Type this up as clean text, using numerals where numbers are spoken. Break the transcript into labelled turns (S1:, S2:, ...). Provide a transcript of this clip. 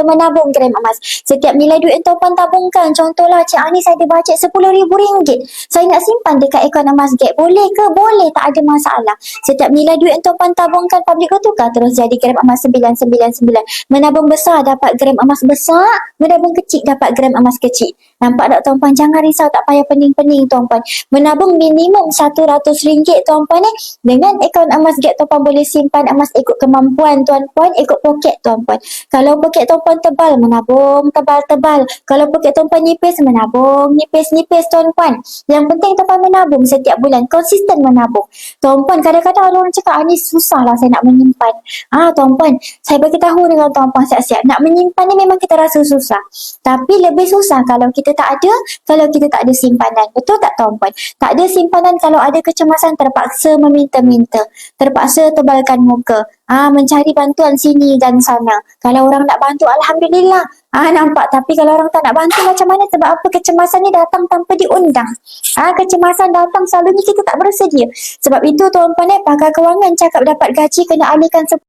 S1: atau menabung gram emas. Setiap nilai duit yang tuan-puan tabungkan, contohlah Cik Ani saya ada bajet RM10,000. Saya nak simpan dekat akaun emas Gap. Boleh ke? Boleh, tak ada masalah. Setiap nilai duit yang tuan-puan tabungkan public tukar terus jadi gram emas 999. Menabung besar dapat gram emas besar, menabung kecil dapat gram emas kecil. Nampak tak tuan-puan? Jangan risau, tak payah pening-pening tuan-puan. Menabung minimum RM100 tuan-puan Dengan akaun emas Gap tuan-puan boleh simpan emas ikut kemampuan tuan-puan, ikut poket tuan-puan. Kalau poket tuan-puan tebal, menabung tebal-tebal. Kalau poket tuan-puan nipis, menabung nipis-nipis tuan-puan. Yang penting tuan-puan menabung setiap bulan, konsisten menabung. Tuan-puan, kadang-kadang ada orang cakap, ni susah lah saya nak menyimpan. Tuan-puan, saya bagi tahu dengan tuan-puan siap-siap. Nak menyimpan ni memang kita rasa susah. Tapi lebih susah kalau kita tak ada simpanan. Betul tak tuan-puan? Tak ada simpanan, kalau ada kecemasan terpaksa meminta-minta. Terpaksa tebalkan muka. Mencari bantuan sini dan sana. Kalau orang nak bantu, Alhamdulillah. Nampak. Tapi kalau orang tak nak bantu, macam mana? Sebab apa? Kecemasan ni datang tanpa diundang. Kecemasan datang selalunya kita tak bersedia. Sebab itu tuan-puan pakar kewangan cakap dapat gaji kena alihkan